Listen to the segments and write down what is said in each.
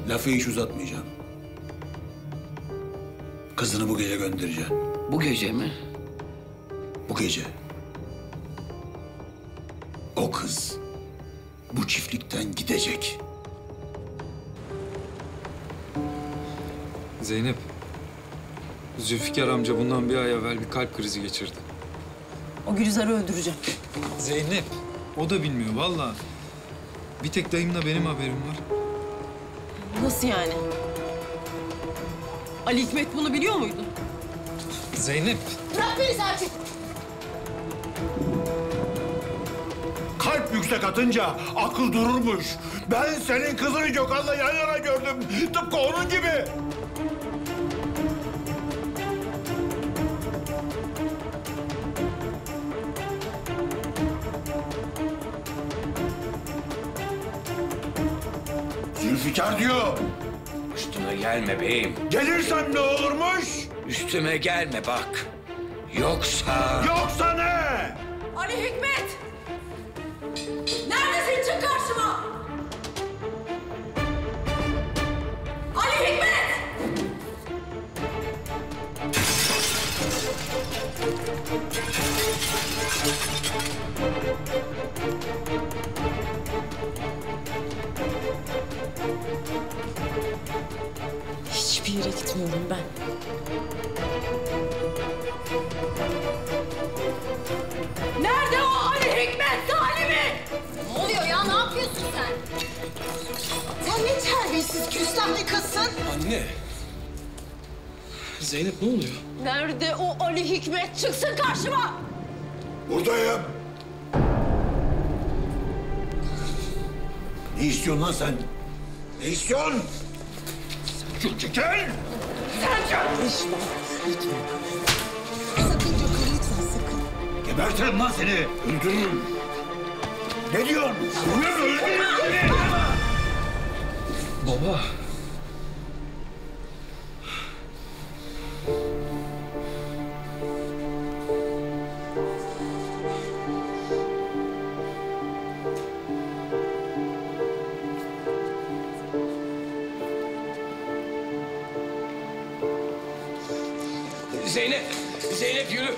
Lafı hiç uzatmayacağım. Kızını bu gece göndereceğim. Bu gece mi? Bu gece. O kız bu çiftlikten gidecek. Zeynep, Zülfikar amca bundan bir ay evvel bir kalp krizi geçirdi. O Gülizar'ı öldüreceğim. Zeynep, o da bilmiyor vallahi. Bir tek dayımla benim haberim var. Nasıl yani? Ali Hikmet bunu biliyor muydu? Zeynep. Bırak beni Selçuk! Kalp yüksek atınca akıl dururmuş. Ben senin kızını Gökhan'la yan yana gördüm. Tıpkı onun gibi. Zülfikar diyor. Üstüme gelme beyim. Gelirsem ne olurmuş? Üstüme gelme bak. Yoksa... Yoksa ne? Ali Hikmet! Neredesin? Çık karşıma! Ali Hikmet! Hiçbir yere gitmiyorum ben. Nerede o Ali Hikmet Salim'i? Ne oluyor ya? Ne yapıyorsun sen? Sen ne terbiyesiz, küstah bir kızsın. Anne. Zeynep ne oluyor? Nerede o Ali Hikmet? Çıksın karşıma! Buradayım. Ne istiyorsun lan sen? Ne istiyorsun? Çekil! Lütfen, lütfen. Sakın Gökhan, lütfen sakın. Gebertirim lan seni. Öldürürüm. Ne diyorsun? Öldürürüm seni. Baba. Zeynep, Zeynep yürü.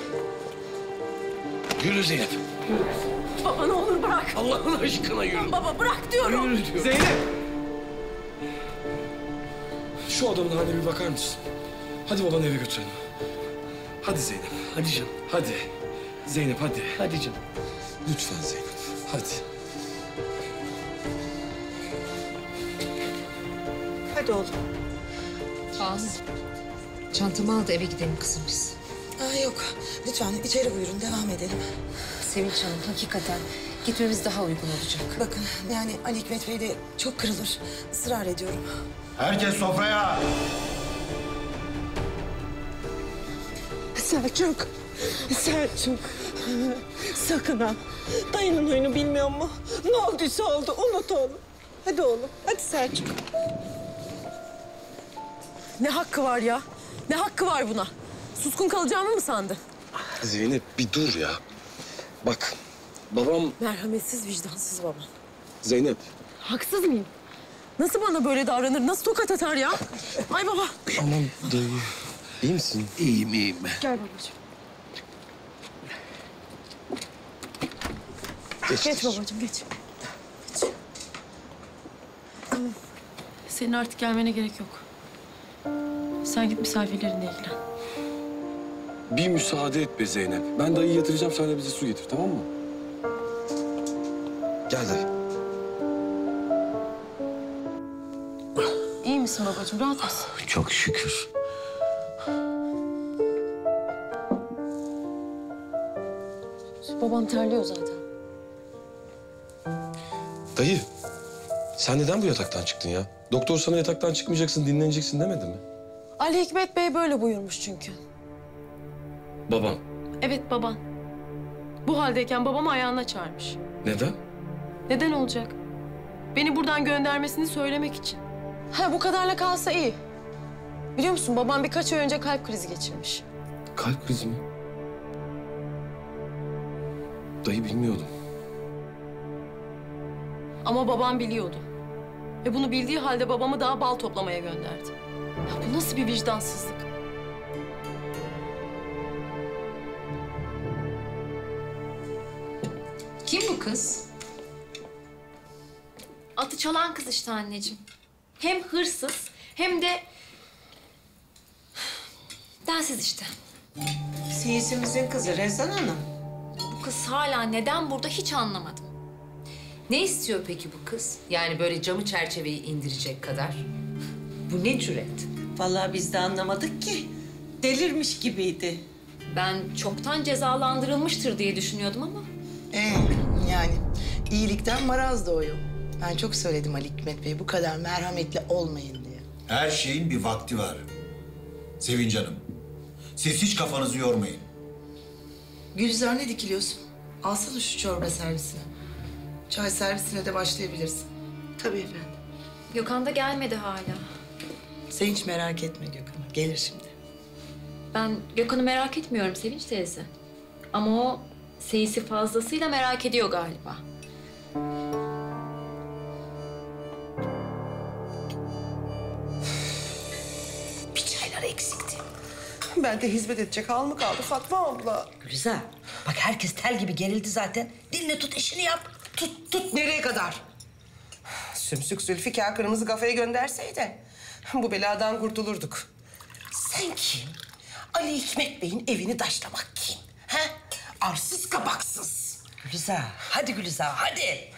Yürü Zeynep. Baba ne olur bırak. Allah'ın aşkına yürü. Baba bırak diyorum. Yürü diyorum. Zeynep! Şu adamın haline bir bakar mısın? Hadi babanı eve götürelim. Hadi Zeynep. Hadi canım. Hadi. Zeynep hadi. Hadi canım. Lütfen Zeynep. Hadi. Hadi oğlum. Faz. Çantamı al da eve gidelim kızım biz. Aa, yok, lütfen içeri buyurun, devam edelim. Sevinç Hanım hakikaten gitmemiz daha uygun olacak. Bakın, yani Ali Hikmet Bey de çok kırılır. Israr ediyorum. Herkes sofraya. Selçuk, Selçuk. Sakın ha. Dayının oyunu bilmiyor mu? Ne olduysa oldu, unut oğlum. Hadi oğlum, hadi Selçuk. Ne hakkı var ya? Ne hakkı var buna? Suskun kalacağımı mı sandın? Zeynep bir dur ya. Bak babam... Merhametsiz, vicdansız babam. Zeynep. Haksız mıyım? Nasıl bana böyle davranır? Nasıl tokat atar ya? Ay baba. Aman dayı. İyi misin? İyiyim, iyiyim ben. Gel babacığım. Geç babacığım, geç. Geç. Tamam. Senin artık gelmene gerek yok. Sen git misafirlerinle ilgilen. Bir müsaade et be Zeynep. Ben dayıyı yatıracağım, sen de bize su getir, tamam mı? Gel dayı. İyi misin babacığım? Rahat mısın? Çok şükür. Babam terliyor zaten. Dayı, sen neden bu yataktan çıktın ya? Doktor sana yataktan çıkmayacaksın, dinleneceksin demedi mi? Ali Hikmet Bey böyle buyurmuş çünkü. Babam. Evet baban. Bu haldeyken babamı ayağına çağırmış. Neden? Neden olacak? Beni buradan göndermesini söylemek için. Ha bu kadarla kalsa iyi. Biliyor musun babam birkaç ay önce kalp krizi geçirmiş. Kalp krizi mi? Dayı bilmiyordum. Ama babam biliyordu. Ve bunu bildiği halde babamı daha bal toplamaya gönderdi. Ya bu nasıl bir vicdansızlık? Kim bu kız? Atı çalan kız işte anneciğim. Hem hırsız hem de densiz işte. Siyisimizin kızı Rezan Hanım. Bu kız hala neden burada hiç anlamadım. Ne istiyor peki bu kız? Yani böyle camı çerçeveyi indirecek kadar. Bu ne cüret? Vallahi biz de anlamadık ki. Delirmiş gibiydi. Ben çoktan cezalandırılmıştır diye düşünüyordum ama. Yani iyilikten maraz doğuyor. Ben çok söyledim Ali Hikmet Bey bu kadar merhametli olmayın diye. Her şeyin bir vakti var. Sevinç Hanım, siz hiç kafanızı yormayın. Gülizar ne dikiliyorsun? Alsana şu çorba servisini. Çay servisine de başlayabilirsin. Tabii efendim. Gökhan da gelmedi hala. Sen hiç merak etme Gökhan'ım. Gelir şimdi. Ben Gökhan'ı merak etmiyorum Sevinç teyze. Ama o Seyis'i fazlasıyla merak ediyor galiba. Bir çaylar eksikti. Ben de hizmet edecek hal mı kaldı Fatma abla? Gülizar, bak herkes tel gibi gerildi zaten. Dilini tut, işini yap. Tut nereye kadar? Sümsük Zülfikar kırmızı kafayı gönderseydi bu beladan kurtulurduk. Sen kim? Ali Hikmet Bey'in evini taşlamak kim? Ha? Arsız kabaksız. Gülizar, hadi Gülizar, hadi.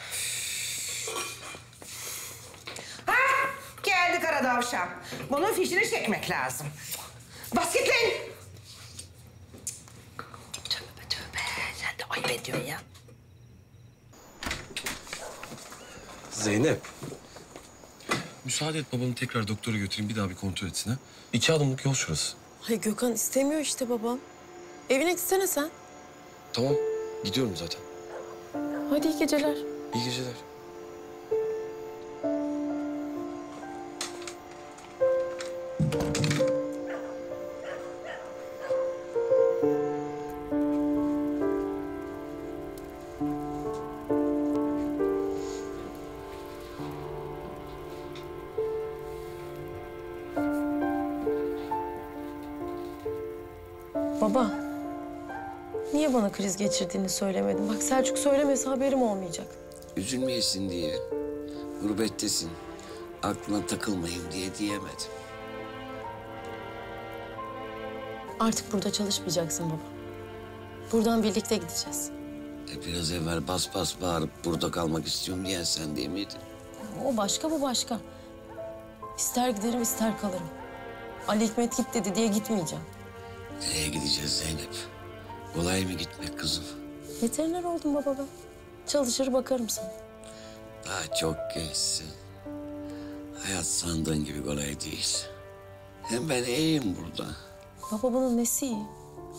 Ha? Geldi kara davşan. Bunun fişini çekmek lazım. Bas git lan! Tövbe tövbe, sen de ayıp ediyorsun ya. Zeynep. Müsaade et babamı tekrar doktora götüreyim. Bir daha bir kontrol etsin ha. 2 adımlık yol şurası. Ay Gökhan istemiyor işte babam. Evine gitsene sen. Tamam. Gidiyorum zaten. Hadi iyi geceler. İyi geceler. Baba. Niye bana kriz geçirdiğini söylemedin? Bak Selçuk söylemese haberim olmayacak. Üzülmeyesin diye. Gurbettesin. Aklına takılmayayım diye diyemedim. Artık burada çalışmayacaksın baba. Buradan birlikte gideceğiz. Biraz evvel bas bas bağırıp burada kalmak istiyorum diyen sen değil miydin? O başka, bu başka. İster giderim, ister kalırım. Ali Hikmet git dedi diye gitmeyeceğim. Nereye gideceğiz Zeynep? Kolay mı gitmek kızım? Veteriner oldum baba ben. Çalışır bakarım sana. Daha çok gençsin. Hayat sandığın gibi kolay değil. Hem ben iyiyim burada. Baba bunun nesi iyi?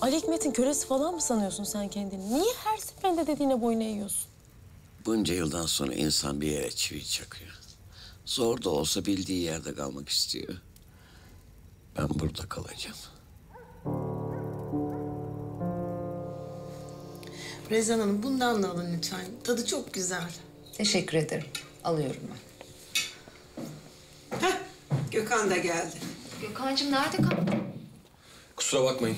Ali Hikmet'in kölesi falan mı sanıyorsun sen kendini? Niye her seferinde dediğine boyun eğiyorsun? Bunca yıldan sonra insan bir yere çivi çakıyor. Zor da olsa bildiği yerde kalmak istiyor. Ben burada kalacağım. Rezan Hanım bundan da alın lütfen. Tadı çok güzel. Teşekkür ederim. Alıyorum ben. Heh, Gökhan da geldi. Gökhan'cığım nerede kaldın? Kusura bakmayın.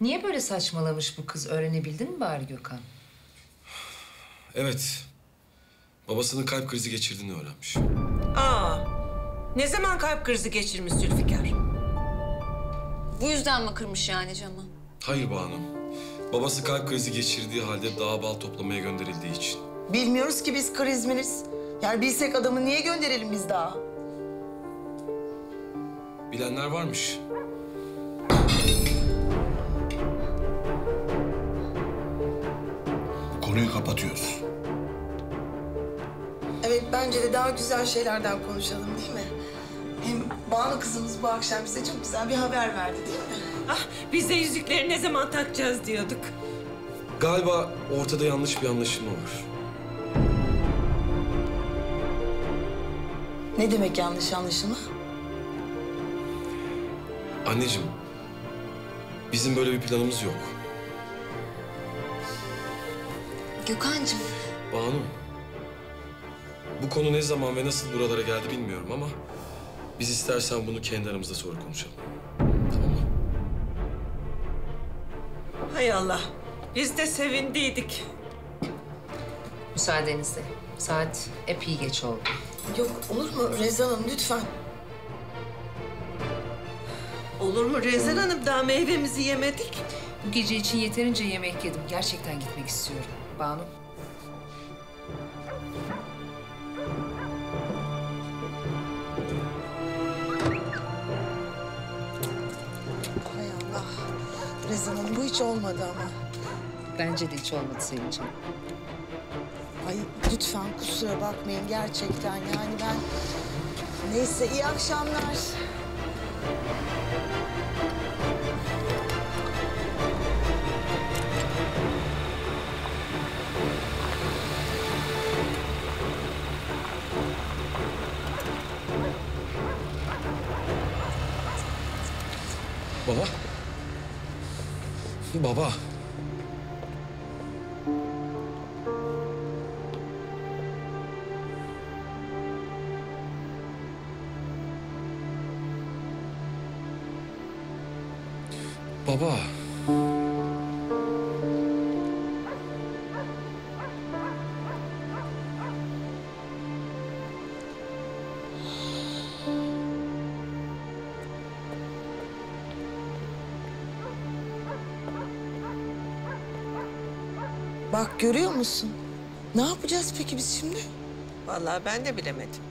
Niye böyle saçmalamış bu kız? Öğrenebildin mi bari Gökhan? Evet. Babasının kalp krizi geçirdiğini öğrenmiş. Ne zaman kalp krizi geçirmiş Zülfikar? Bu yüzden mi kırmış yani camı? Hayır Banu. Babası kalp krizi geçirdiği halde dağa bal toplamaya gönderildiği için. Bilmiyoruz ki biz krizminiz. Yani bilsek adamı niye gönderelim biz daha? Bilenler varmış. Bu konuyu kapatıyoruz. Evet bence de daha güzel şeylerden konuşalım değil mi? Hem Banu kızımız bu akşam bize çok güzel bir haber verdi değil mi? Ah, biz de yüzükleri ne zaman takacağız diyorduk. Galiba ortada yanlış bir anlaşılma var. Ne demek yanlış anlaşılma? Anneciğim, bizim böyle bir planımız yok. Gökhan'cığım Banu, bu konu ne zaman ve nasıl buralara geldi bilmiyorum ama... ...biz istersen bunu kendi aramızda sonra konuşalım. Tamam mı? Hay Allah. Biz de sevindiydik. Müsaadenizle. Saat epey geç oldu. Yok olur mu Rezan Hanım lütfen. Olur mu Rezan Hanım? Daha meyvemizi yemedik. Bu gece için yeterince yemek yedim. Gerçekten gitmek istiyorum. Banu. Hay Allah. Rezan Hanım bu hiç olmadı ama. Bence de hiç olmadı Selin'ciğim. Ay lütfen kusura bakmayın gerçekten yani ben... Neyse iyi akşamlar. Baba. Baba. Baba. Bak görüyor musun? Ne yapacağız peki biz şimdi? Vallahi ben de bilemedim.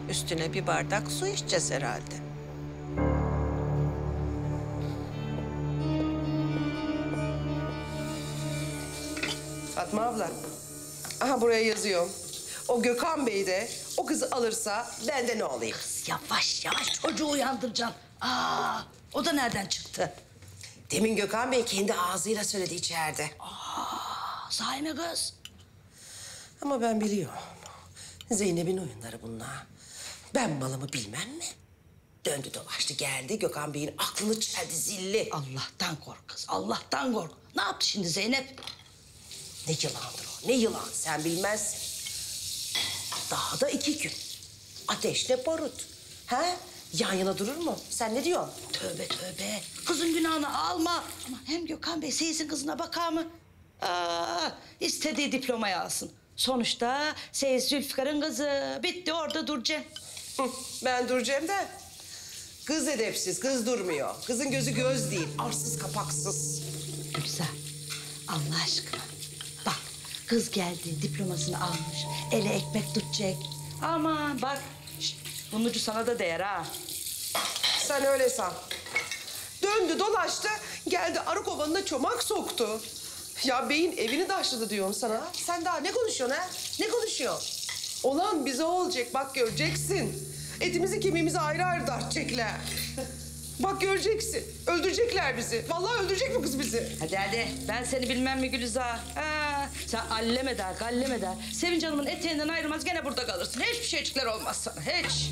Üstüne bir bardak su içeceğiz herhalde. Fatma abla. Aha buraya yazıyorum. O Gökhan Bey de o kızı alırsa ben de ne olayım? Yavaş yavaş çocuğu uyandıracaksın. Aa, o da nereden çıktı? Demin Gökhan Bey kendi ağzıyla söyledi içeride. Sahi mi kız? Ama ben biliyorum. Zeynep'in oyunları bunlar. Ben malımı bilmem mi? Döndü dolaştı geldi. Gökhan Bey'in aklını çeldi zilli. Allah'tan kork kız, Allah'tan kork. Ne yaptı şimdi Zeynep? Ne yılandır o, ne yılan sen bilmezsin. Daha da 2 gün. Ateşle barut. Ha? Yan yana durur mu? Sen ne diyorsun? Tövbe tövbe. Kızın günahını alma. Ama hem Gökhan Bey Seyis'in kızına bakar mı? İstediği diplomayı alsın. Sonuçta Seyis Zülfikar'ın kızı. Bitti orada duracaksın. Ben duracağım da. Kız edepsiz, kız durmuyor. Kızın gözü göz değil, arsız kapaksız. Gülsel, Allah aşkına. Bak, kız geldi, diplomasını almış. Ele ekmek tutacak. Aman bak, şişt, bunun ucu sana da değer ha. Sen öyle san. Döndü dolaştı, geldi arı kovanına çomak soktu. Ya beyin evini taşladı diyorum sana. Sen daha ne konuşuyorsun ha? Ne konuşuyorsun? Olan bize olacak, bak göreceksin. Etimizi kemiğimizi ayrı ayrı tartacaklar. Bak göreceksin. Öldürecekler bizi. Vallahi öldürecek bu kız bizi. Hadi hadi, ben seni bilmem mi Gülizar? Ha, sen allem eder, gallem eder. Sevinç Hanım'ın eteğinden ayrılmaz, gene burada kalırsın. Hiçbir şeycikler olmaz sana, hiç.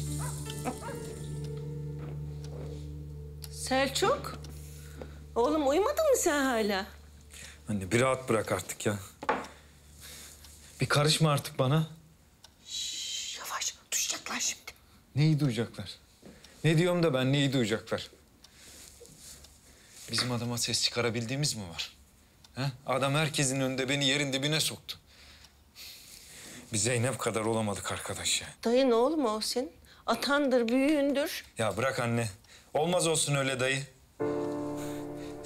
Selçuk. Oğlum uyumadın mı sen hala? Anne bir rahat bırak artık ya. Bir karışma artık bana. Yavaş duyacaklar şimdi. Neyi duyacaklar? Ne diyorum da ben neyi duyacaklar? Bizim adama ses çıkarabildiğimiz mi var? He? Adam herkesin önünde beni yerin dibine soktu. Bir Zeynep kadar olamadık arkadaş ya. Dayın oğlum o senin. Atandır, büyüğündür. Ya bırak anne. Olmaz olsun öyle dayı.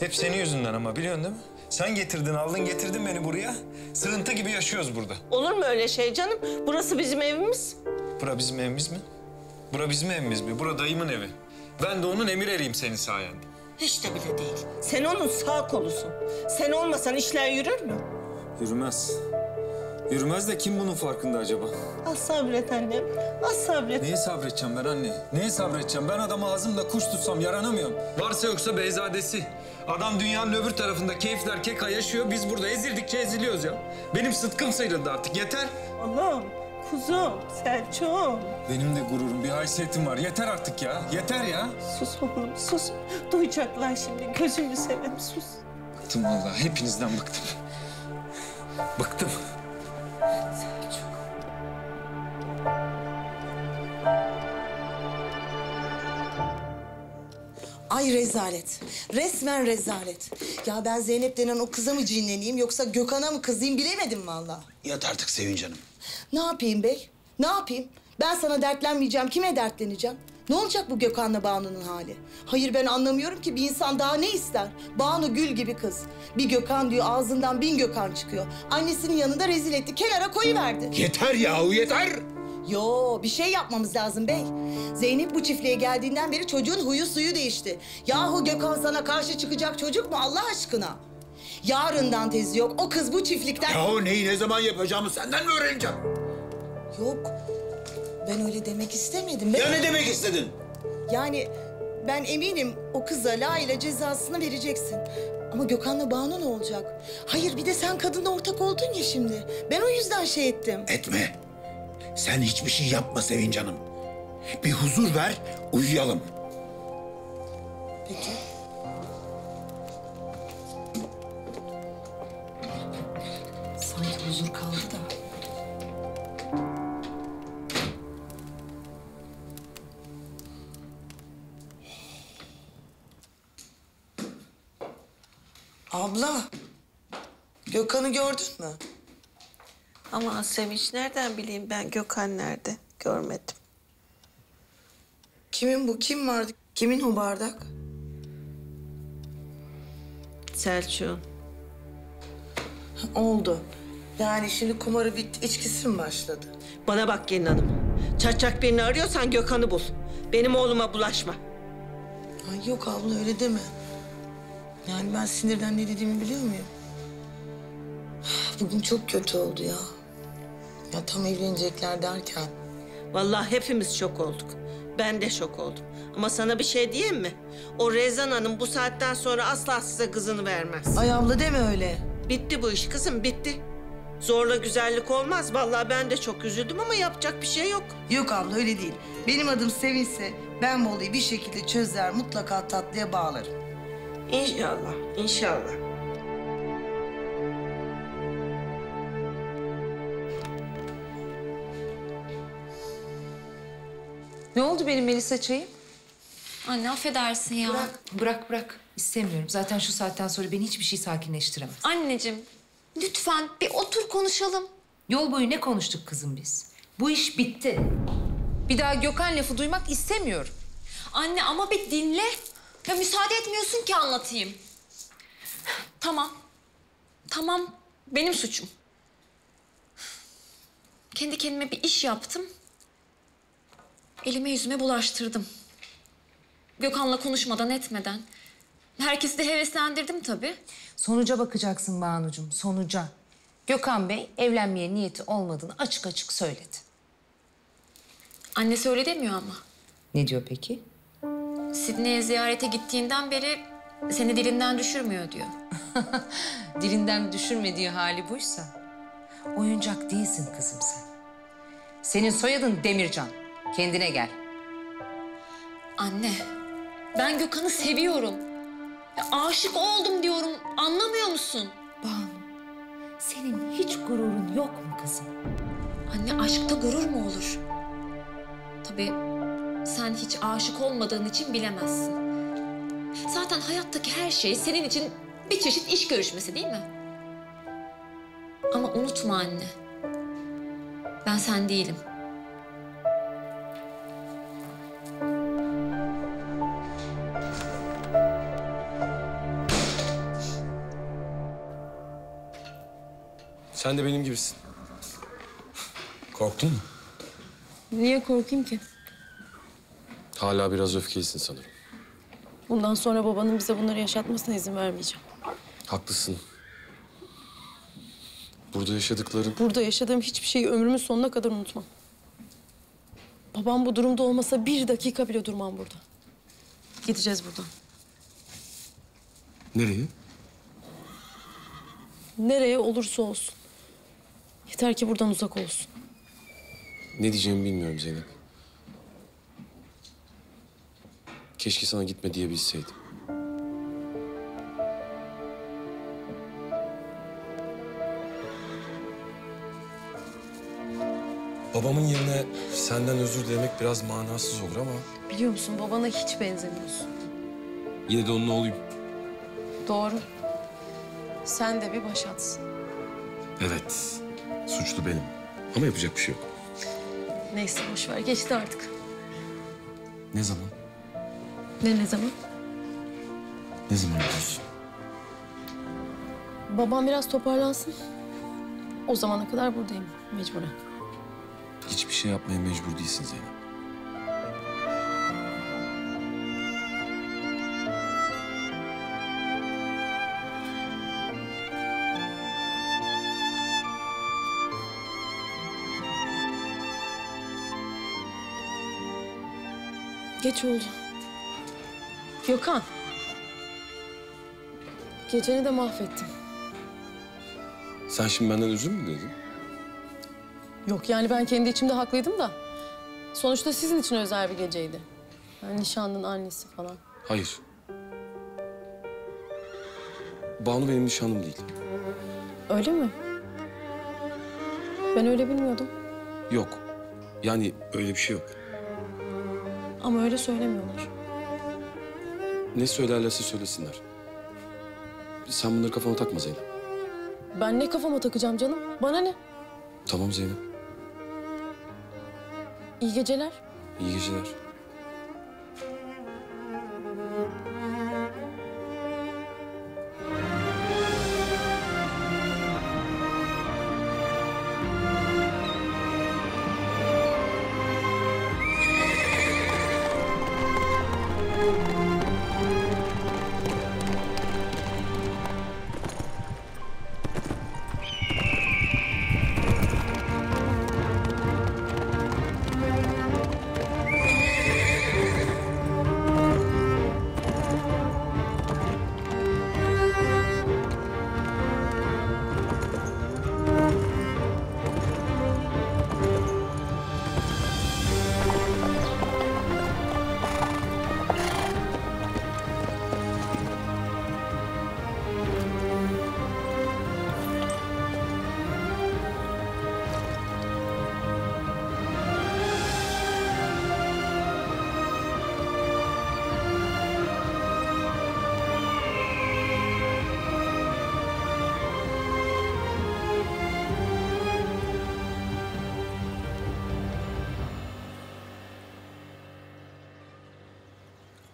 Hep senin yüzünden ama biliyorsun değil mi? Sen getirdin, aldın getirdin beni buraya. Sığıntı gibi yaşıyoruz burada. Olur mu öyle şey canım? Burası bizim evimiz. Bura bizim evimiz mi? Bura bizim evimiz mi? Bura dayımın evi. Ben de onun emir eriyim senin sayende. Hiç de bile değil. Sen onun sağ kolusun. Sen olmasan işler yürür mü? Yürümez. Yürümez de kim bunun farkında acaba? Az sabret annem. Az sabret. Neye sabredeceğim ben anne? Neye sabredeceğim? Ben adamı ağzımda kuş tutsam yaranamıyorum. Varsa yoksa beyzadesi. Adam dünyanın öbür tarafında keyifler keka yaşıyor. Biz burada ezildikçe eziliyoruz ya. Benim sıtkım sıyrıldı artık. Yeter. Oğlum, kuzum, Selçuk'um. Benim de gururum, bir haysiyetim var. Yeter artık ya. Yeter ya. Sus oğlum, sus. Duyacaklar şimdi. Gözünü seveyim, sus. Bıktım vallahi. Hepinizden bıktım. Bıktım. Selçuk. Ay rezalet. Resmen rezalet. Ya ben Zeynep denen o kıza mı cinleneyim yoksa Gökhan'a mı kızayım bilemedim vallahi. Yat artık Sevinç Hanım. Ne yapayım bey? Ne yapayım? Ben sana dertlenmeyeceğim. Kime dertleneceğim? Ne olacak bu Gökhan'la Banu'nun hali? Hayır ben anlamıyorum ki bir insan daha ne ister? Banu gül gibi kız. Bir Gökhan diyor ağzından 1000 Gökhan çıkıyor. Annesinin yanında rezil etti. Kenara koyuverdi. Yeter yahu yeter. Yo bir şey yapmamız lazım bey. Zeynep bu çiftliğe geldiğinden beri çocuğun huyu suyu değişti. Yahu Gökhan sana karşı çıkacak çocuk mu Allah aşkına? Yarından tezi yok. O kız bu çiftlikten... Yahu neyi ne zaman yapacağımı senden mi öğreneceğim? Yok. Ben öyle demek istemedim. Ben... Ya ne demek istedin? Yani ben eminim o kıza layığıyla cezasını vereceksin. Ama Gökhan'la Banu ne olacak? Hayır bir de sen kadınla ortak oldun ya şimdi. Ben o yüzden şey ettim. Etme. Sen hiçbir şey yapma Sevinç Hanım. Bir huzur ver, uyuyalım. Peki. Sanki huzur kaldı da. Abla, Gökhan'ı gördün mü? Aman Sevinç nereden bileyim ben Gökhan nerede? Görmedim. Kimin bu? Kim vardı? Kimin o bardak? Selçuk'un. Oldu. Yani şimdi kumarı bitti, içkisi mi başladı? Bana bak gelin hanım. Çaçak birini arıyorsan Gökhan'ı bul. Benim oğluma bulaşma. Ay yok abla öyle deme. Yani ben sinirden ne dediğimi biliyor muyum? Bugün çok kötü oldu ya. Ya tam evlenecekler derken. Vallahi hepimiz şok olduk. Ben de şok oldum. Ama sana bir şey diyeyim mi? O Rezan Hanım bu saatten sonra asla size kızını vermez. Ay abla deme öyle. Bitti bu iş kızım, bitti. Zorla güzellik olmaz. Vallahi ben de çok üzüldüm ama yapacak bir şey yok. Yok abla öyle değil. Benim adım Sevinç'se ben bu olayı bir şekilde çözer, mutlaka tatlıya bağlarım. İnşallah, inşallah. Ne oldu benim Melisa çayım? Anne affedersin ya. Bırak. İstemiyorum. Zaten şu saatten sonra beni hiçbir şey sakinleştiremez. Anneciğim lütfen bir otur konuşalım. Yol boyu ne konuştuk kızım biz? Bu iş bitti. Bir daha Gökhan lafı duymak istemiyorum. Anne ama bir dinle. Ya müsaade etmiyorsun ki anlatayım. Tamam. Tamam benim suçum. Kendi kendime bir iş yaptım. Elime yüzüme bulaştırdım. Gökhan'la konuşmadan etmeden. Herkesi de heveslendirdim tabii. Sonuca bakacaksın Banucuğum, sonuca. Gökhan Bey evlenmeye niyeti olmadığını açık açık söyledi. Annesi öyle demiyor ama. Ne diyor peki? Sidney'e ziyarete gittiğinden beri seni dilinden düşürmüyor diyor. Dilinden düşürmediği hali buysa oyuncak değilsin kızım sen. Senin soyadın Demircan. Kendine gel. Anne, ben Gökhan'ı seviyorum. Ya, aşık oldum diyorum. Anlamıyor musun? Banu, senin hiç gururun yok mu kızım? Anne aşkta gurur mu olur? Tabii sen hiç aşık olmadığın için bilemezsin. Zaten hayattaki her şey senin için bir çeşit iş görüşmesi değil mi? Ama unutma anne. Ben sen değilim. Sen de benim gibisin. Korktun mu? Niye korkayım ki? Hala biraz öfkelisin sanırım. Bundan sonra babanın bize bunları yaşatmasına izin vermeyeceğim. Haklısın. Burada yaşadıkların... Burada yaşadığım hiçbir şeyi ömrümün sonuna kadar unutmam. Babam bu durumda olmasa bir dakika bile durmam burada. Gideceğiz buradan. Nereye? Nereye olursa olsun. Yeter ki buradan uzak olsun. Ne diyeceğimi bilmiyorum Zeynep. Keşke sana gitme diyebilseydim. Babamın yerine senden özür dilemek biraz manasız olur ama... Biliyor musun babana hiç benzemiyorsun. Yine de onun oğluyum. Doğru. Sen de bir başatsın. Evet. Suçlu benim. Ama yapacak bir şey yok. Neyse boş ver, geçti artık. Ne zaman? Ne zaman? Ne zaman diyorsun? Babam biraz toparlansın. O zamana kadar buradayım mecburen. Hiçbir şey yapmaya mecbur değilsin Zeynep. Geç oldu. Gökhan. Geceni de mahvettim. Sen şimdi benden özür mü diledin? Yok yani ben kendi içimde haklıydım da. Sonuçta sizin için özel bir geceydi. Yani nişanlının annesi falan. Hayır. Banu benim nişanlım değil. Öyle mi? Ben öyle bilmiyordum. Yok. Yani öyle bir şey yok. Ama öyle söylemiyorlar. Ne söylerlerse söylesinler. Sen bunları kafana takma Zeynep. Ben ne kafama takacağım canım? Bana ne? Tamam Zeynep. İyi geceler. İyi geceler.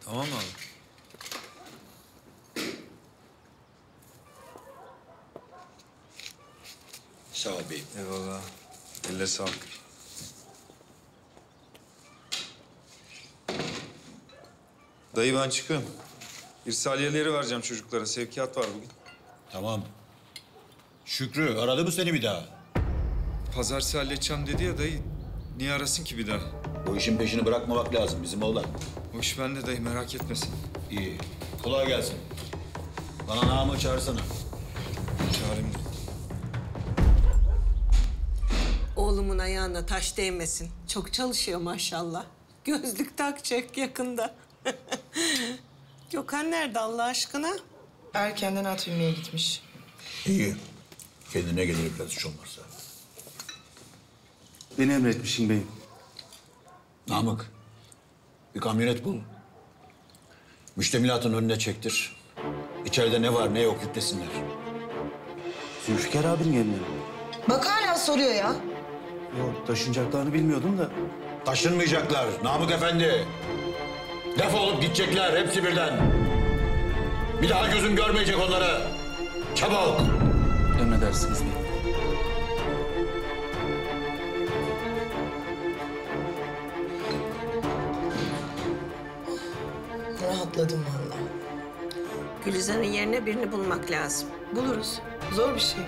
Tamam mı abi? Sağ ol beyim. Eyvallah. Elle sağlık. Dayı ben çıkıyorum. İrsaliyeleri vereceğim çocuklara. Sevkiyat var bugün. Tamam. Şükrü aradı mı seni bir daha? Pazartesi halledeceğim dedi ya dayı. Niye arasın ki bir daha? Bu işin peşini bırakmamak lazım bizim oğlan. O iş bende dayı, merak etmesin. İyi. Kolay gelsin. Bana Namık'ı çağırsana. Çağırayım. Oğlumun ayağına taş değmesin. Çok çalışıyor maşallah. Gözlük takacak yakında. Gökhan nerede Allah aşkına? Erkenden at binmeye gitmiş. İyi. Kendine gelir biraz hiç olmazsa. Beni emretmişsin beyim. Namık, bir kamyonet bul. Müştemilatın önüne çektir. İçeride ne var ne yok yüklesinler. Zülfikar abinin evine mi? Bak hala soruyor ya. Yok taşınacaklarını bilmiyordum da. Taşınmayacaklar Namık Efendi. Defolup gidecekler hepsi birden. Bir daha gözüm görmeyecek onları. Çabuk. Emredersiniz beyim. Rahatladım vallahi. Gülizar'ın yerine birini bulmak lazım. Buluruz. Zor bir şey.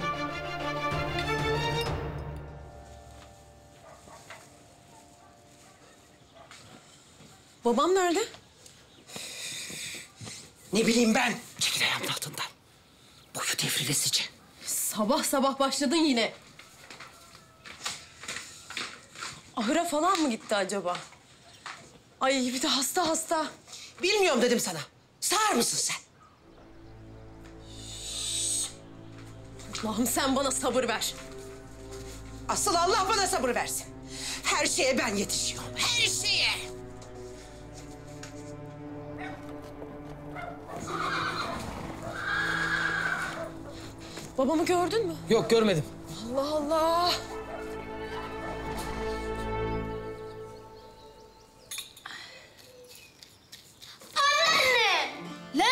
Babam nerede? Ne bileyim ben. Çekil ayağımın altından. Boyu devrilesice. Sabah sabah başladın yine. Ahıra falan mı gitti acaba? Ay bir de hasta. Bilmiyorum dedim sana. Sağır mısın sen? Allah'ım sen bana sabır ver. Asıl Allah bana sabır versin. Her şeye ben yetişiyorum. Her şeye. Babamı gördün mü? Yok görmedim. Allah Allah. Lan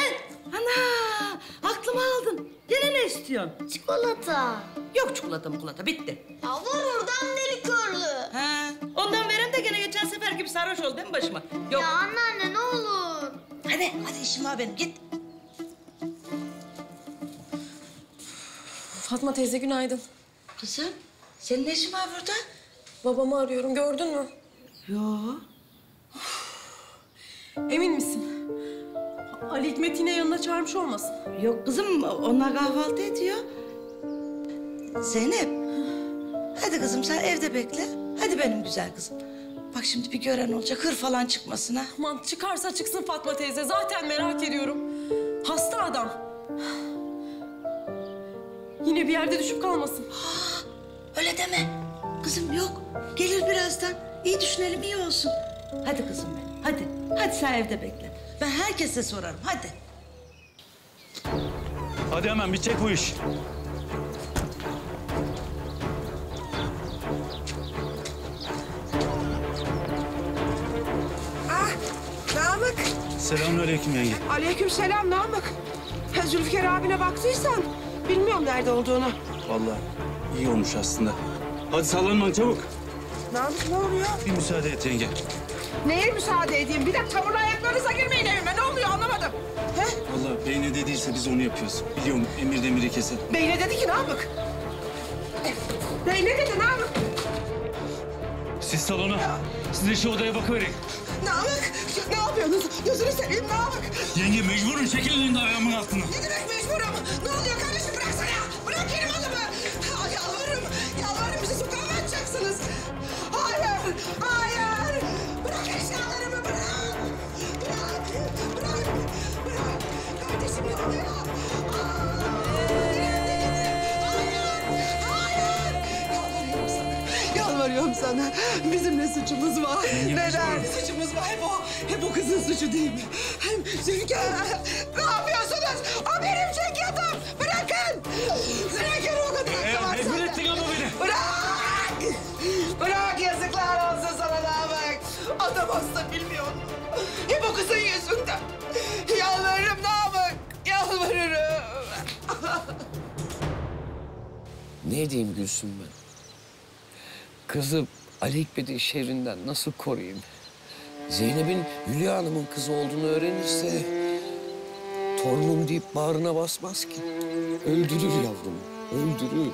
ana aklımı aldın. Gene ne istiyorsun? Çikolata. Yok çikolata bitti. Ya var oradan deli körlü. Ha, ondan veren de gene geçen sefer gibi sarhoş oldu değil mi başıma? Yok. Ya anneanne ne olur. Hadi işim var benim git. Fatma teyze günaydın. Kızım senin ne işin var burada? Babamı arıyorum gördün mü? Yok. Emin misin? Ali Hikmet yine yanına çağırmış olmasın? Yok kızım onlar kahvaltı ediyor. Zeynep. Hadi kızım sen evde bekle. Hadi benim güzel kızım. Bak şimdi bir gören olacak hır falan çıkmasın ha. Aman çıkarsa çıksın Fatma teyze. Zaten merak ediyorum. Hasta adam. Yine bir yerde düşüp kalmasın. Öyle deme. Kızım yok. Gelir birazdan. İyi düşünelim iyi olsun. Hadi kızım benim hadi. Hadi sen evde bekle. Ben herkese sorarım hadi. Hadi hemen bitecek bu iş. Namık. Selamünaleyküm yenge. Aleykümselam Namık. Zülfikar abine baktıysan bilmiyorum nerede olduğunu. Vallahi iyi olmuş aslında. Hadi sallanma çabuk. Namık ne oluyor? Bir müsaade et yenge. Neye müsaade edeyim? Bir de tavırla ayaklarınıza girmeyin evime. Ne oluyor anlamadım. He? Vallahi bey ne dediyse biz onu yapıyoruz. Biliyorum emir demiri keser. Bey ne dedi ki Namık? Bey ne dedi Namık? Siz salona, siz de şu odaya bakıverin. Namık ne yapıyorsunuz? Gözünü seveyim Namık. Yenge mecburum çekil elinde ayağımın altına. Ne demek mecburum? Ne oluyor kardeşim bıraksana ya. Bırak benim adımı. Ay, yalvarırım bizi sokağa mı atacaksınız? Hayır. Bırak eşyalarımı bırak. Bırak. Kardeşim ne oluyor? Yalvarıyorum sana. Bizim ne suçumuz var? Neden suçumuz var? Hep o kızın suçu değil mi? Hem Zülfikar, ne yapıyorsunuz? O benim çekiyordum. Bırakın. Bırakın o kadar. Mecbur ettin ama beni. Bırak yazıklar olsun sana Namık. Adam hasta bilmiyor musun? Hep o kızın yüzünden. Yalvarırım Namık. Yalvarırım. Ne diyeyim Gülsüm ben? Kızı Ali Hikmet'in şerrinden nasıl koruyayım? Zeynep'in Hülya Hanım'ın kızı olduğunu öğrenirse... ...torunum deyip bağrına basmaz ki. Öldürür yavrum, öldürür.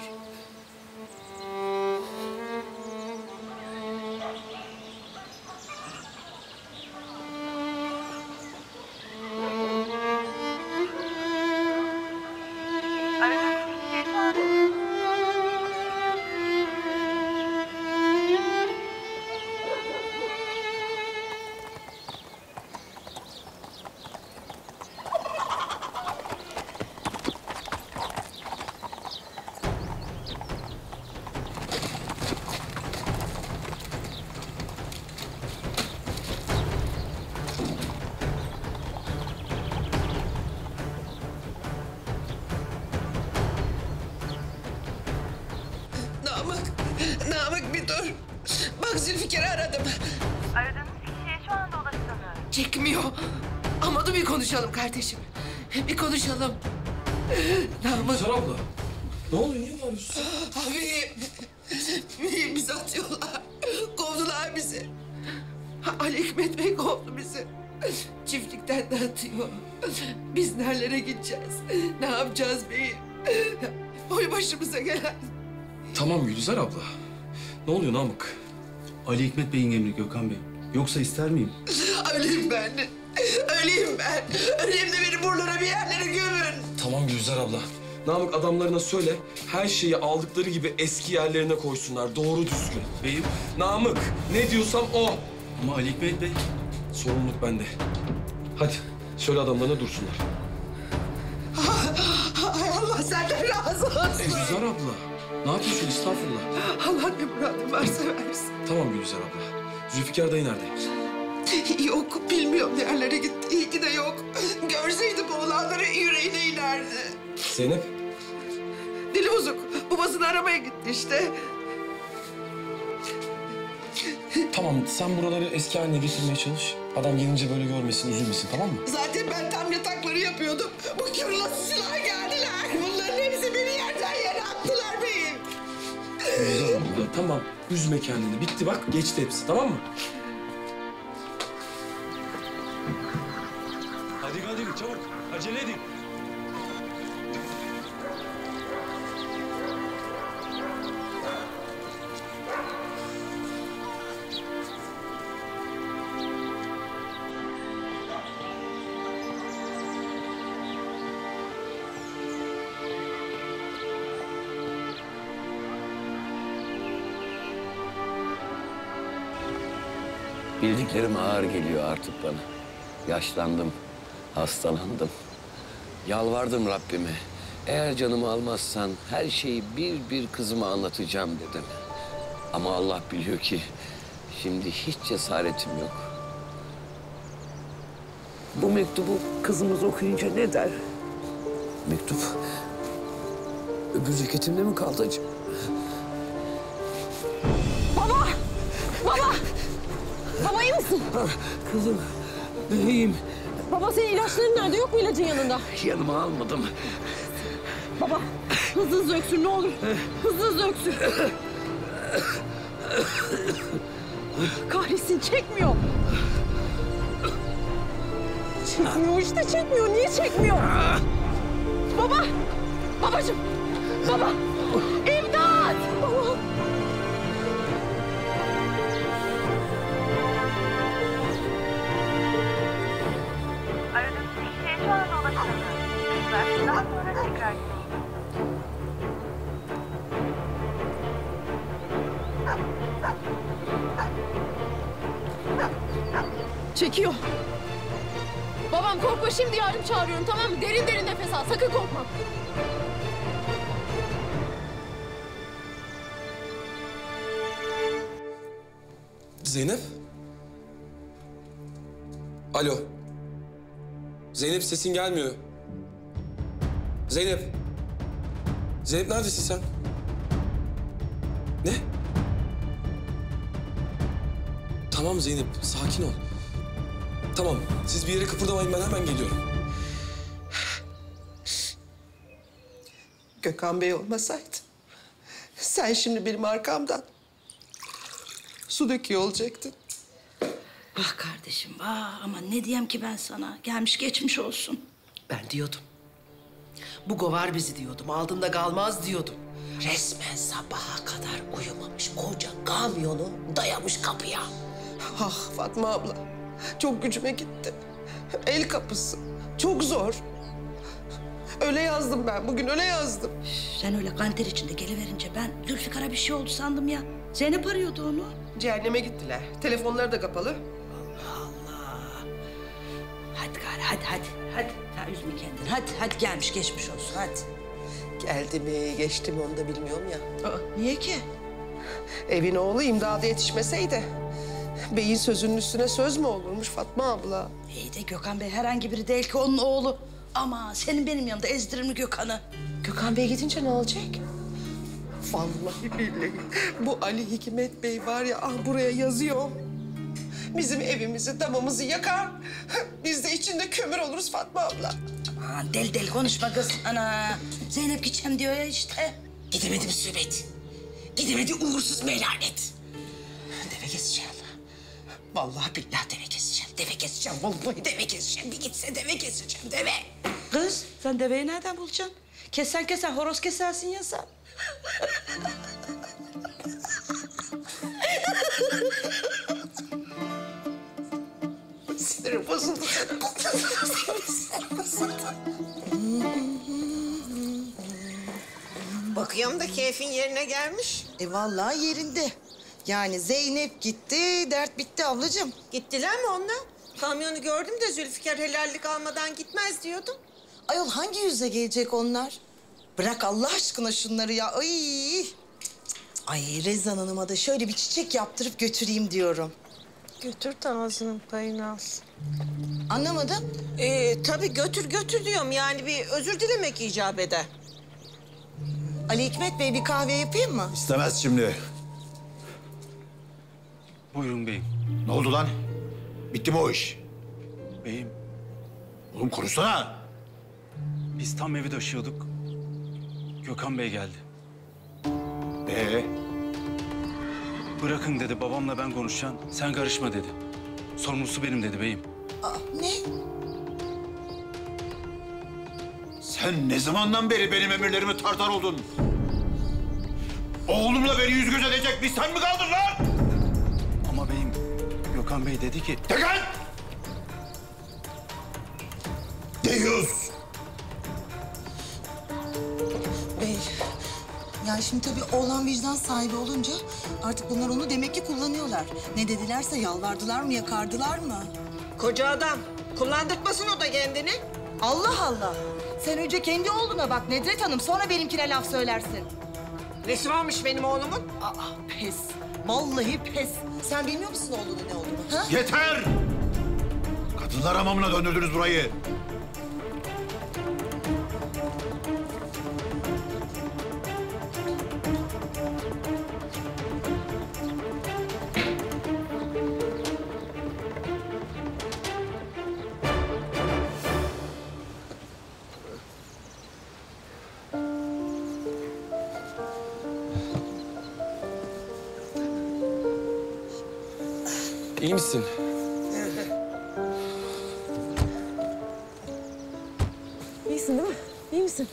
Namık bir dur. Bak Zülfikar'ı aradım. Aradığınız kişiye şu anda ulaşılamıyor. Çekmiyor. Ama dur bir konuşalım kardeşim. Bir konuşalım. Namık. Güzel abla. Ne oluyor? Niye bağırıyorsun? Abi. Bizi atıyorlar. Kovdular bizi. Ali Hikmet Bey kovdu bizi. Çiftlikten de atıyor. Biz nerelere gideceğiz? Ne yapacağız beyim? Oy başımıza gelen. Tamam Gülizar abla. Ne oluyor Namık? Ali Hikmet Bey'in emri Gökhan Bey. Yoksa ister miyim? Öleyim ben. Öleyim ben. Öleyim de beni buralara bir yerlere gömün. Tamam Gülizar abla. Namık adamlarına söyle, her şeyi aldıkları gibi eski yerlerine koysunlar. Doğru düzgün. Beyim. Namık, ne diyorsam o. Ama Ali Hikmet Bey... Sorumluluk bende. Hadi, söyle adamlarına dursunlar. Ay Allah senden razı olsun. Gülizar abla, ne yapıyorsun? Estağfurullah. Allah ne muradın varsa versin. Tamam Gülizar abla. Zülfikar dayı nerede? Yok, bilmiyorum nerelere gitti. İyi ki de yok. Görseydim oğlanları yüreğine inerdi. Zeynep? Deli bozuk. Babasını aramaya gitti işte. Tamam, sen buraları eski haline getirmeye çalış. Adam gelince böyle görmesin, üzülmesin, tamam mı? Zaten ben tam yatakları yapıyordum. Bu kırılasılar geldiler. Bunların hepsi beni yerden yere attılar beyim. Güzel abla, tamam. Üzme kendini. Bitti bak, geçti hepsi, tamam mı? Hadi çabuk. Acele edin. Bildiklerim ağır geliyor artık bana. Yaşlandım, hastalandım. Yalvardım Rabbime. Eğer canımı almazsan her şeyi bir kızıma anlatacağım dedim. Ama Allah biliyor ki şimdi hiç cesaretim yok. Bu mektubu kızımız okuyunca ne der? Mektup öbür ceketimde mi kaldı acaba? Baba! Baba! Baba iyi misin? Kızım, iyiyim. Baba senin ilaçların nerede? Yok mu ilacın yanında? Yanıma almadım. Baba hızlı öksür ne olur. Hızlı öksür. Kahretsin çekmiyor. Çekmiyor işte çekmiyor. Niye çekmiyor? Baba! Babacığım! Baba! İmdat! Baba! Aradığınız kişiye şu anda ulaşılamıyor. Lütfen daha sonra tekrar deneyin. Çekiyor. Babam korkma şimdi yardım çağırıyorum tamam mı? Derin derin nefes al sakın korkma. Zeynep? Alo. Zeynep sesin gelmiyor. Zeynep. Zeynep neredesin sen? Ne? Tamam Zeynep, sakin ol. Tamam, siz bir yere kıpırdamayın, ben hemen geliyorum. Gökhan Bey olmasaydı sen şimdi benim arkamdan su döküyor olacaktın. Vah kardeşim vah ama ne diyeyim ki ben sana. Gelmiş geçmiş olsun. Ben diyordum. Bu kovar bizi diyordum. Altında kalmaz diyordum. Resmen sabaha kadar uyumamış koca kamyonu dayamış kapıya. Ah Fatma abla, çok gücüme gitti. El kapısı, çok zor. Öyle yazdım ben, bugün öyle yazdım. Sen öyle kanter içinde geliverince ben Zülfikar'a bir şey oldu sandım ya. Zeynep arıyordu onu. Cehenneme gittiler. Telefonları da kapalı. Hadi gari hadi. Ya üzme kendini. Hadi gelmiş geçmiş olsun hadi. Geldi mi, geçti mi onu da bilmiyorum ya. Niye ki? Evin oğlu imdada yetişmeseydi beyin sözünün üstüne söz mü olurmuş Fatma abla? İyi de Gökhan Bey herhangi biri değil ki onun oğlu. Ama senin benim yanımda ezdirir mi Gökhan'ı? Gökhan Bey gidince ne olacak? Vallahi billahi bu Ali Hikmet Bey var ya buraya yazıyor. Bizim evimizi, damımızı yakar. Biz de içinde kömür oluruz Fatma abla. Aman deli konuşma kız. Ana Zeynep gideceğim diyor ya işte. Gidemedi musibet. Gidemedi uğursuz melanet. Deve keseceğim. Vallahi billahi deve keseceğim. Deve keseceğim. Vallahi deve keseceğim. Bir gitse deve keseceğim. Deve. Kız sen deveyi nereden bulacaksın? Kesen horoz kesersin ya sen. Sinirim bozuldu. Bakıyorum da keyfin yerine gelmiş. Vallahi yerinde. Yani Zeynep gitti, dert bitti ablacığım. Gittiler mi onlar? Kamyonu gördüm de Zülfikar helallik almadan gitmez diyordum. Ayol hangi yüzle gelecek onlar? Bırak Allah aşkına şunları ya. Ay Rezan Hanım'a da şöyle bir çiçek yaptırıp götüreyim diyorum. Götür Tanazı'nın payını alsın. Anlamadım. Tabii götür diyorum yani bir özür dilemek icap eder. Ali Hikmet Bey bir kahve yapayım mı? İstemez şimdi. Buyurun beyim. Ne oldu lan? Bitti mi o iş? Beyim, Oğlum konuşsana. biz tam evi döşüyorduk. Gökhan Bey geldi. Bırakın dedi, babamla ben konuşacağım. Sen karışma dedi. Sorumlusu benim dedi beyim. Ne? Sen ne zamandan beri benim emirlerimi tartar oldun? Oğlumla beni yüz göz edecek bir sen mi kaldın lan? Ama beyim, Gökhan Bey dedi ki... Tekan! Deyiz! Bey, yani şimdi tabii oğlan vicdan sahibi olunca artık bunlar onu demek ki kullanıyorlar. Ne dedilerse yalvardılar mı, yakardılar mı? Koca adam. Kullandırtmasın o da kendini. Allah Allah! Sen önce kendi oğluna bak Nedret Hanım, sonra benimkine laf söylersin. Nesi varmış benim oğlumun? Pes. Vallahi pes. Sen bilmiyor musun oğlunun ne olduğunu? Ha? Yeter! Kadınlar hamamına döndürdünüz burayı. İyi misin? İyisin değil mi? İyi misin?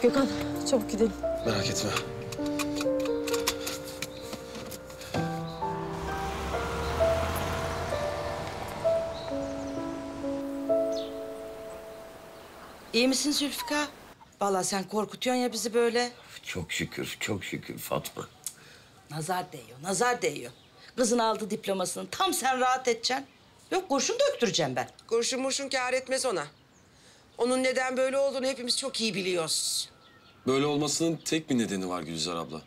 Gökhan, çabuk gidelim. Merak etme. İyi misin Zülfikar? Vallahi sen korkutuyorsun ya bizi böyle. Çok şükür, çok şükür Fatma. Nazar değiyor, nazar değiyor. Kızın aldı diplomasını. Tam sen rahat edeceksin. Yok kurşun döktüreceğim ben. Kurşun murşun kâr etmez ona. Onun neden böyle olduğunu hepimiz çok iyi biliyoruz. Böyle olmasının tek bir nedeni var Gülizar abla.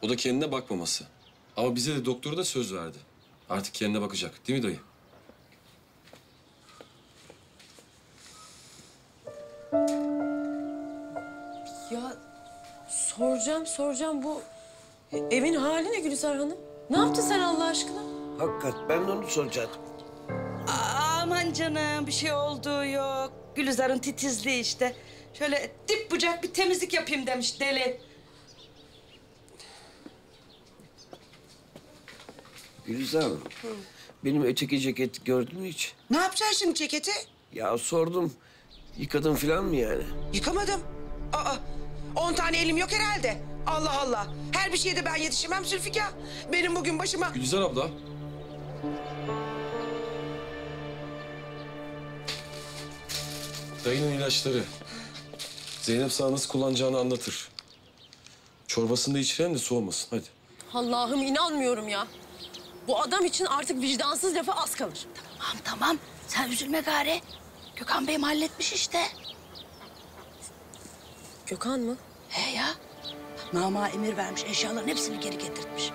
O da kendine bakmaması. Ama bize de doktoru da söz verdi. Artık kendine bakacak. Değil mi dayı? Ya soracağım bu evin hali ne Gülizar Hanım? Ne yaptın sen Allah aşkına? Hakikat ben de onu soracaktım. Aman canım bir şey olduğu yok. Gülizar'ın titizliği işte. Şöyle dip bucak bir temizlik yapayım demiş deli. Gülizar Hanım, benim öteki ceketi gördün mü hiç? Ne yapacaksın şimdi ceketi? Ya sordum, yıkadın falan mı yani? Yıkamadım. 10 tane elim yok herhalde. Allah Allah. Her bir şeye de ben yetişemem Zülfikar. Benim bugün başıma... Gülizar abla. Dayının ilaçları. Zeynep sana nasıl kullanacağını anlatır. Çorbasını da içiren de soğumasın. Hadi. Allah'ım inanmıyorum ya. Bu adam için artık vicdansız lafa az kalır. Tamam. Sen üzülme gari. Gökhan Bey'im halletmiş işte. Gökhan mı? He ya. Nama emir vermiş, eşyaların hepsini geri getirtmiş.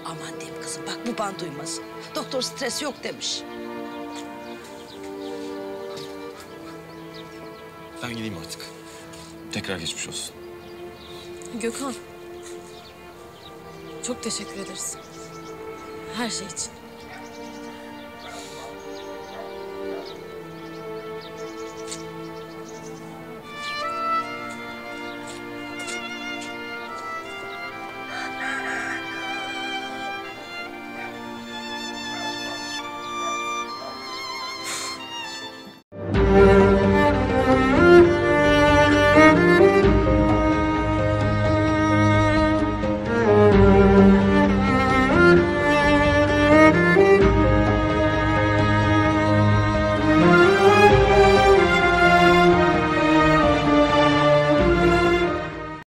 Aman diyeyim kızım, bak bu ban duymasın. Doktor stres yok demiş. Ben gideyim artık. Tekrar geçmiş olsun. Gökhan. Çok teşekkür ederiz. Her şey için.